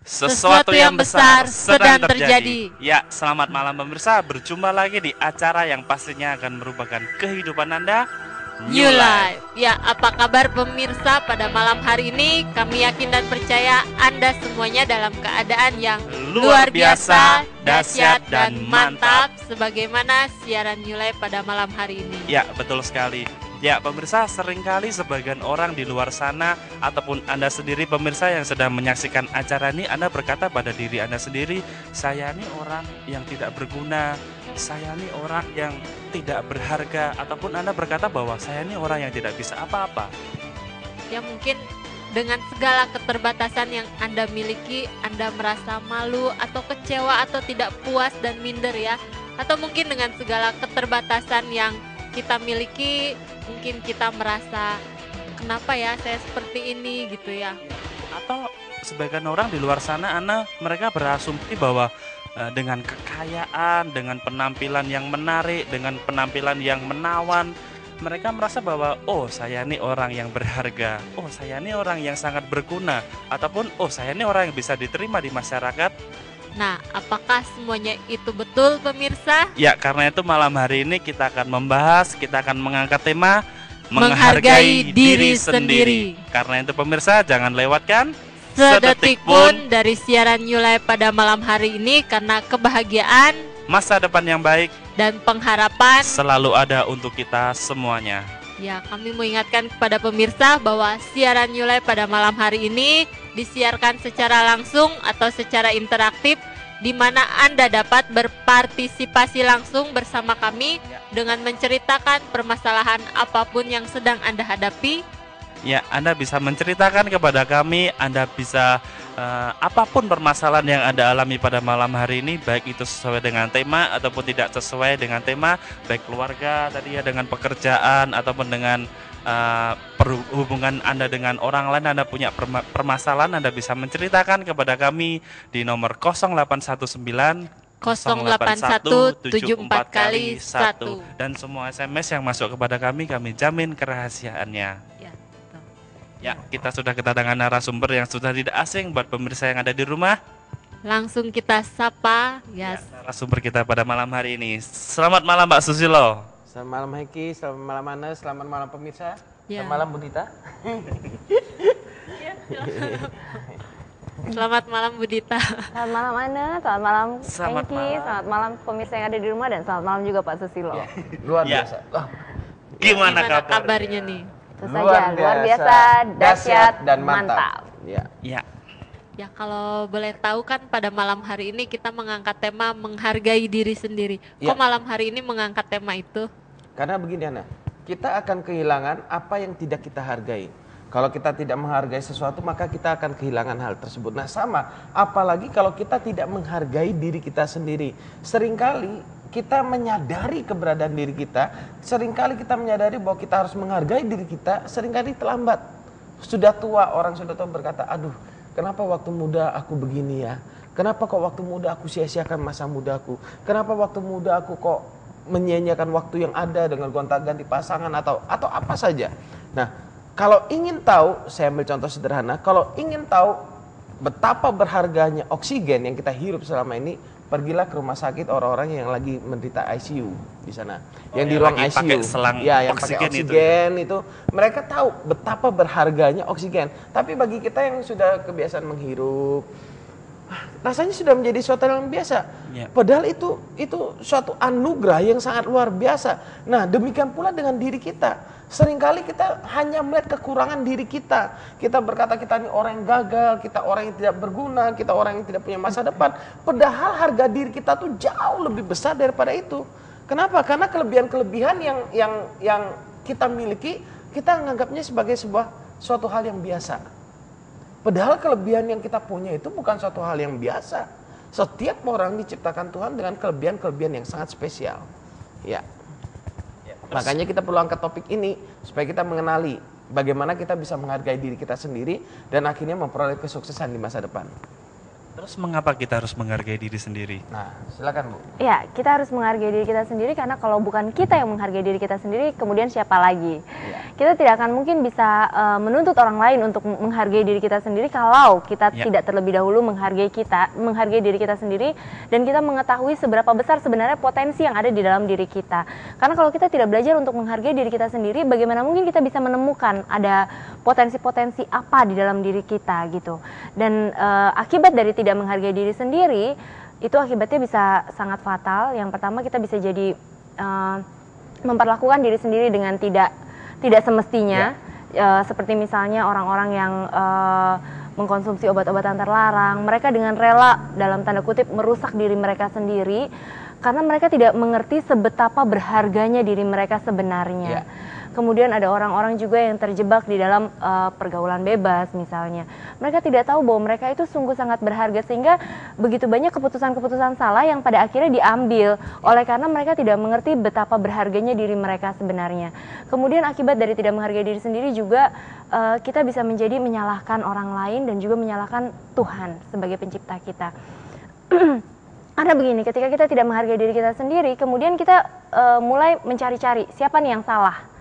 Sesuatu yang besar sedang terjadi. Ya, selamat malam pemirsa. Berjumpa lagi di acara yang pastinya akan merupakan kehidupan Anda, New Life. Ya, apa kabar pemirsa pada malam hari ini? Kami yakin dan percaya Anda semuanya dalam keadaan yang luar biasa, dahsyat dan mantap sebagaimana siaran New Life pada malam hari ini. Ya, betul sekali. Ya pemirsa, seringkali sebagian orang di luar sana ataupun Anda sendiri pemirsa yang sedang menyaksikan acara ini, Anda berkata pada diri Anda sendiri, saya ini orang yang tidak berguna, saya ini orang yang tidak berharga, ataupun Anda berkata bahwa saya ini orang yang tidak bisa apa-apa. Ya mungkin dengan segala keterbatasan yang Anda miliki, Anda merasa malu atau kecewa atau tidak puas dan minder ya. Atau mungkin dengan segala keterbatasan yang kita miliki, mungkin kita merasa kenapa ya saya seperti ini gitu ya. Atau sebagian orang di luar sana mereka berasumsi bahwa dengan kekayaan, dengan penampilan yang menarik, dengan penampilan yang menawan, mereka merasa bahwa oh saya ini orang yang berharga, oh saya ini orang yang sangat berguna, ataupun oh saya ini orang yang bisa diterima di masyarakat. Nah, apakah semuanya itu betul pemirsa? Ya, karena itu malam hari ini kita akan membahas, kita akan mengangkat tema menghargai diri sendiri. Karena itu pemirsa jangan lewatkan sedetik pun dari siaran New Life pada malam hari ini, karena kebahagiaan, masa depan yang baik, dan pengharapan selalu ada untuk kita semuanya. Ya, kami mengingatkan kepada pemirsa bahwa siaran New Life pada malam hari ini disiarkan secara langsung atau secara interaktif, di mana Anda dapat berpartisipasi langsung bersama kami dengan menceritakan permasalahan apapun yang sedang Anda hadapi. Ya, Anda bisa menceritakan kepada kami, Anda bisa apapun permasalahan yang Anda alami pada malam hari ini, baik itu sesuai dengan tema ataupun tidak sesuai dengan tema, baik keluarga tadi ya, dengan pekerjaan ataupun dengan hubungan Anda dengan orang lain, Anda punya permasalahan, Anda bisa menceritakan kepada kami di nomor 0819 08174 kali 1. Dan semua SMS yang masuk kepada kami jamin kerahasiaannya. Ya, kita sudah kedatangan narasumber yang sudah tidak asing buat pemirsa yang ada di rumah. Langsung kita sapa ya, narasumber kita pada malam hari ini. Selamat malam Mbak Susilo. Selamat malam Heki, selamat malam Ana, selamat malam pemirsa. Ya. Selamat malam Budita. Selamat malam Budita. Selamat malam Ana, selamat malam Selamat Hengki, malam. selamat malam pemirsa yang ada di rumah, dan selamat malam juga Pak Susilo. Ya, luar Ya. biasa. Gimana kabarnya nih? Tentu saja luar biasa, dahsyat dan mantap. Ya. Ya. Ya, kalau boleh tahu kan pada malam hari ini kita mengangkat tema menghargai diri sendiri. Ya. Kok malam hari ini mengangkat tema itu? Karena begini Ana, kita akan kehilangan apa yang tidak kita hargai. Kalau kita tidak menghargai sesuatu, maka kita akan kehilangan hal tersebut. Nah sama, apalagi kalau kita tidak menghargai diri kita sendiri. Seringkali kita menyadari keberadaan diri kita, seringkali kita menyadari bahwa kita harus menghargai diri kita, seringkali terlambat. Sudah tua, orang sudah tua berkata, aduh kenapa waktu muda aku begini ya? Kenapa kok waktu muda aku sia-siakan masa mudaku? Kenapa waktu muda aku kok menyia-nyiakan waktu yang ada dengan gonta-ganti pasangan atau apa saja? Nah, kalau ingin tahu, saya ambil contoh sederhana, kalau ingin tahu betapa berharganya oksigen yang kita hirup selama ini, pergilah ke rumah sakit orang-orang yang lagi menderita ICU di sana, yang di ruang lagi ICU, pakai selang ya, yang oksigen pakai oksigen itu, mereka tahu betapa berharganya oksigen. Tapi bagi kita yang sudah kebiasaan menghirup, rasanya sudah menjadi suatu yang biasa. Ya. Padahal itu suatu anugerah yang sangat luar biasa. Nah, demikian pula dengan diri kita. Seringkali kita hanya melihat kekurangan diri kita. Kita berkata kita ini orang yang gagal, kita orang yang tidak berguna, kita orang yang tidak punya masa depan. Padahal harga diri kita tuh jauh lebih besar daripada itu. Kenapa? Karena kelebihan-kelebihan yang kita miliki, kita menganggapnya sebagai suatu hal yang biasa. Padahal kelebihan yang kita punya itu bukan suatu hal yang biasa. Setiap orang diciptakan Tuhan dengan kelebihan-kelebihan yang sangat spesial. Ya. Makanya kita perlu angkat topik ini supaya kita mengenali bagaimana kita bisa menghargai diri kita sendiri dan akhirnya memperoleh kesuksesan di masa depan. Terus mengapa kita harus menghargai diri sendiri? Nah, silakan Bu. Ya, kita harus menghargai diri kita sendiri karena kalau bukan kita yang menghargai diri kita sendiri, kemudian siapa lagi? Ya. Kita tidak akan mungkin bisa menuntut orang lain untuk menghargai diri kita sendiri kalau kita tidak terlebih dahulu menghargai diri kita sendiri dan kita mengetahui seberapa besar sebenarnya potensi yang ada di dalam diri kita. Karena kalau kita tidak belajar untuk menghargai diri kita sendiri, bagaimana mungkin kita bisa menemukan ada potensi-potensi apa di dalam diri kita gitu. Dan akibat dari tidak menghargai diri sendiri itu akibatnya bisa sangat fatal. Yang pertama, kita bisa jadi memperlakukan diri sendiri dengan tidak semestinya, seperti misalnya orang-orang yang mengkonsumsi obat-obatan terlarang. Mereka dengan rela dalam tanda kutip merusak diri mereka sendiri karena mereka tidak mengerti sebetapa berharganya diri mereka sebenarnya. Kemudian ada orang-orang juga yang terjebak di dalam pergaulan bebas misalnya. Mereka tidak tahu bahwa mereka itu sungguh sangat berharga sehingga begitu banyak keputusan-keputusan salah yang pada akhirnya diambil oleh karena mereka tidak mengerti betapa berharganya diri mereka sebenarnya. Kemudian akibat dari tidak menghargai diri sendiri juga kita bisa menjadi menyalahkan orang lain dan juga menyalahkan Tuhan sebagai pencipta kita. Karena begini, ketika kita tidak menghargai diri kita sendiri, kemudian kita mulai mencari-cari siapa nih yang salah.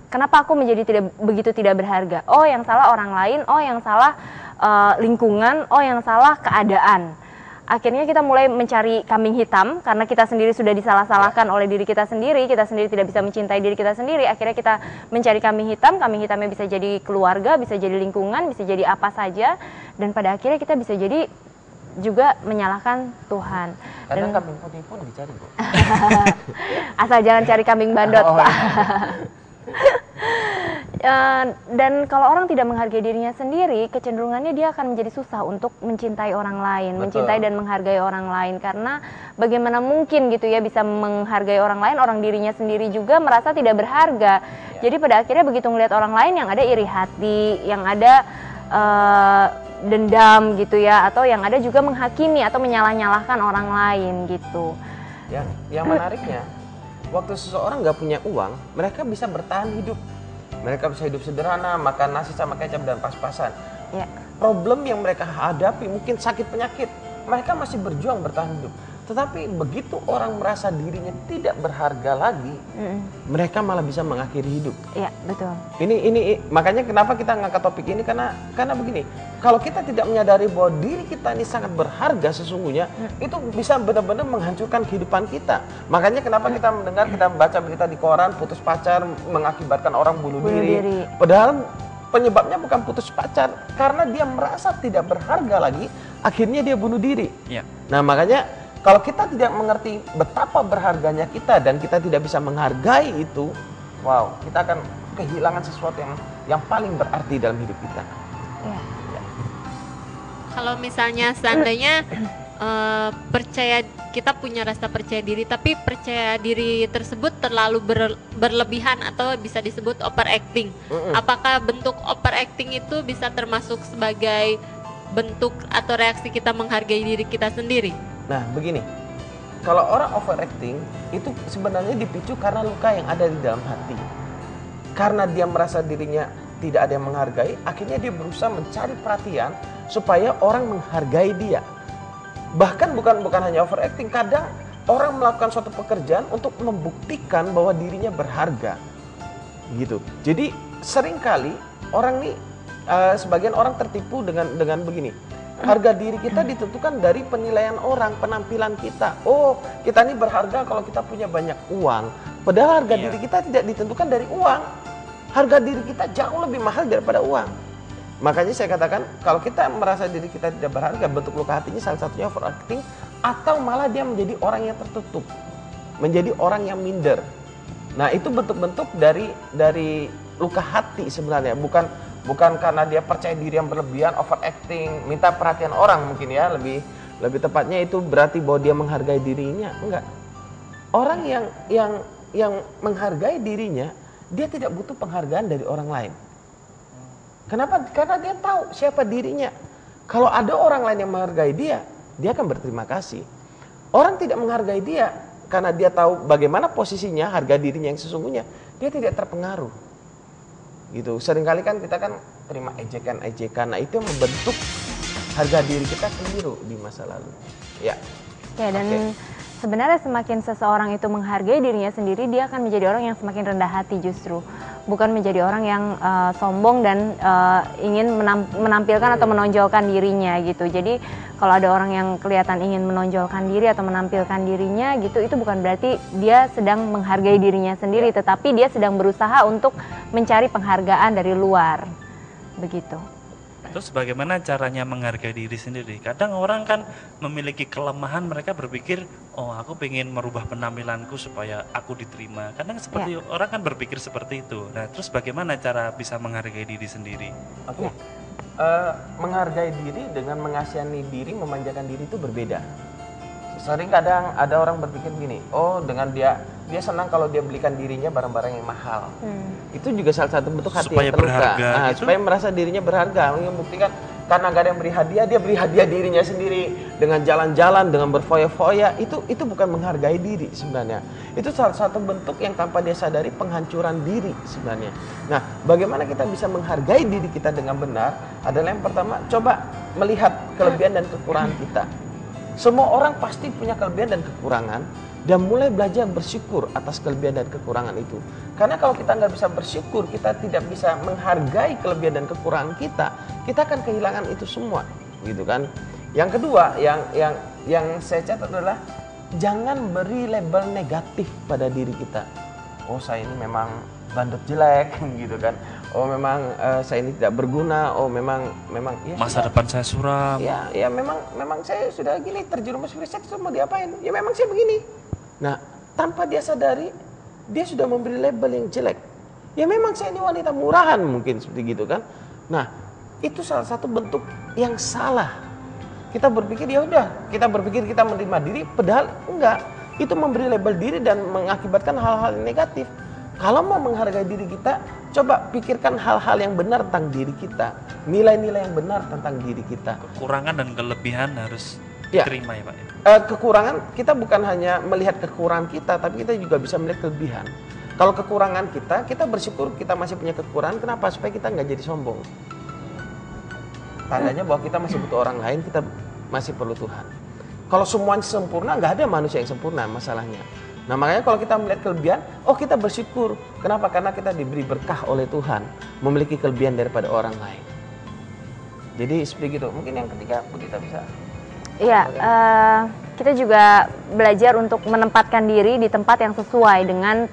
Kenapa aku menjadi begitu tidak berharga? Oh, yang salah orang lain, oh yang salah lingkungan, oh yang salah keadaan. Akhirnya kita mulai mencari kambing hitam karena kita sendiri sudah disalah-salahkan oleh diri kita sendiri tidak bisa mencintai diri kita sendiri. Akhirnya kita mencari kambing hitamnya bisa jadi keluarga, bisa jadi lingkungan, bisa jadi apa saja. Dan pada akhirnya kita bisa jadi juga menyalahkan Tuhan. Kadang kambing putih pun dicari, Bu. Asal jangan cari kambing bandot, Pak. Dan kalau orang tidak menghargai dirinya sendiri, kecenderungannya dia akan menjadi susah untuk mencintai orang lain, mencintai dan menghargai orang lain. Karena bagaimana mungkin gitu ya bisa menghargai orang lain, orang dirinya sendiri juga merasa tidak berharga. Jadi pada akhirnya begitu melihat orang lain yang ada iri hati, yang ada dendam gitu ya, atau yang ada juga menghakimi atau menyalah-nyalahkan orang lain gitu. Yang menariknya, waktu seseorang nggak punya uang, mereka bisa bertahan hidup. Mereka bisa hidup sederhana, makan nasi sama kecap dan pas-pasan. Problem yang mereka hadapi mungkin sakit penyakit, mereka masih berjuang bertahan hidup. Tetapi begitu orang merasa dirinya tidak berharga lagi, mereka malah bisa mengakhiri hidup. Iya, betul. Ini makanya kenapa kita ngangkat topik ini karena begini, kalau kita tidak menyadari bahwa diri kita ini sangat berharga sesungguhnya, itu bisa benar-benar menghancurkan kehidupan kita. Makanya kenapa kita mendengar, kita baca berita di koran putus pacar mengakibatkan orang bunuh diri. Padahal penyebabnya bukan putus pacar, karena dia merasa tidak berharga lagi, akhirnya dia bunuh diri. Nah makanya kalau kita tidak mengerti betapa berharganya kita dan kita tidak bisa menghargai itu, wow, kita akan kehilangan sesuatu yang paling berarti dalam hidup kita. Kalau misalnya seandainya kita punya rasa percaya diri, tapi percaya diri tersebut terlalu berlebihan atau bisa disebut overacting. Apakah bentuk overacting itu bisa termasuk sebagai bentuk atau reaksi kita menghargai diri kita sendiri? Nah begini, kalau orang overacting itu sebenarnya dipicu karena luka yang ada di dalam hati. Karena dia merasa dirinya tidak ada yang menghargai, akhirnya dia berusaha mencari perhatian supaya orang menghargai dia. Bahkan bukan hanya overacting, kadang orang melakukan suatu pekerjaan untuk membuktikan bahwa dirinya berharga. Gitu. Jadi seringkali orang nih, sebagian orang tertipu dengan begini. Harga diri kita ditentukan dari penilaian orang, penampilan kita. Oh, kita ini berharga kalau kita punya banyak uang. Padahal harga diri kita tidak ditentukan dari uang. Harga diri kita jauh lebih mahal daripada uang. Makanya saya katakan, kalau kita merasa diri kita tidak berharga, bentuk luka hatinya salah satunya overacting, atau malah dia menjadi orang yang tertutup, menjadi orang yang minder. Nah, itu bentuk-bentuk dari luka hati sebenarnya, bukan karena dia percaya diri yang berlebihan, overacting, minta perhatian orang mungkin ya, lebih tepatnya itu berarti bahwa dia menghargai dirinya. Enggak. Orang yang menghargai dirinya, dia tidak butuh penghargaan dari orang lain. Kenapa? Karena dia tahu siapa dirinya. Kalau ada orang lain yang menghargai dia akan berterima kasih. Orang tidak menghargai dia karena dia tahu bagaimana posisinya, harga dirinya yang sesungguhnya, dia tidak terpengaruh. Gitu. Seringkali kan kita kan terima ejekan. Nah, itu yang membentuk harga diri kita keliru di masa lalu. Ya. Ya, dan sebenarnya semakin seseorang itu menghargai dirinya sendiri, dia akan menjadi orang yang semakin rendah hati justru. Bukan menjadi orang yang sombong dan ingin menampilkan atau menonjolkan dirinya gitu. Jadi kalau ada orang yang kelihatan ingin menonjolkan diri atau menampilkan dirinya gitu, itu bukan berarti dia sedang menghargai dirinya sendiri, tetapi dia sedang berusaha untuk mencari penghargaan dari luar. Begitu. Terus bagaimana caranya menghargai diri sendiri? Kadang orang kan memiliki kelemahan, mereka berpikir, oh aku pengen merubah penampilanku supaya aku diterima. Kadang seperti orang kan berpikir seperti itu. Nah, terus bagaimana cara bisa menghargai diri sendiri? Oke. Menghargai diri dengan mengasihani diri, memanjakan diri itu berbeda. Sering kadang ada orang berpikir gini, oh dengan dia senang kalau dia belikan dirinya barang-barang yang mahal. Itu juga salah satu bentuk hati Supaya yang terluka. berharga Nah, gitu? supaya merasa dirinya berharga. Membuktikan karena gak ada yang beri hadiah, dia beri hadiah dirinya sendiri dengan jalan-jalan, dengan berfoya-foya. Itu bukan menghargai diri sebenarnya. Itu salah satu bentuk yang tanpa dia sadari penghancuran diri sebenarnya. Nah, bagaimana kita bisa menghargai diri kita dengan benar adalah yang pertama, coba melihat kelebihan dan kekurangan kita. Semua orang pasti punya kelebihan dan kekurangan, dan mulai belajar bersyukur atas kelebihan dan kekurangan itu. Karena kalau kita nggak bisa bersyukur, kita tidak bisa menghargai kelebihan dan kekurangan kita akan kehilangan itu semua, gitu kan. Yang kedua, yang saya catat adalah jangan beri label negatif pada diri kita. Oh, saya ini memang bandot jelek, gitu kan. Oh, memang saya ini tidak berguna. Oh, memang ya Masa sudah. depan saya suram. Ya memang saya sudah gini, terjerumus riset, itu mau diapain? Ya memang saya begini. Nah, tanpa dia sadari, dia sudah memberi label yang jelek. Ya memang saya ini wanita murahan, mungkin seperti gitu kan. Nah, itu salah satu bentuk yang salah. Kita berpikir ya udah, kita berpikir kita menerima diri, padahal enggak. Itu memberi label diri dan mengakibatkan hal-hal yang negatif. Kalau mau menghargai diri kita, coba pikirkan hal-hal yang benar tentang diri kita. Nilai-nilai yang benar tentang diri kita. Kekurangan dan kelebihan harus Ya. diterima ya Pak. Kekurangan, kita bukan hanya melihat kekurangan kita, tapi kita juga bisa melihat kelebihan. Kalau kekurangan kita bersyukur kita masih punya kekurangan. Kenapa? Supaya kita nggak jadi sombong. Tandanya bahwa kita masih butuh orang lain, kita masih perlu Tuhan. Kalau semuanya sempurna, nggak ada manusia yang sempurna masalahnya. Nah, makanya kalau kita melihat kelebihan, oh kita bersyukur. Kenapa? Karena kita diberi berkah oleh Tuhan, memiliki kelebihan daripada orang lain. Jadi seperti itu. Mungkin yang ketiga, Bu Dita bisa. Iya, kita juga belajar untuk menempatkan diri di tempat yang sesuai dengan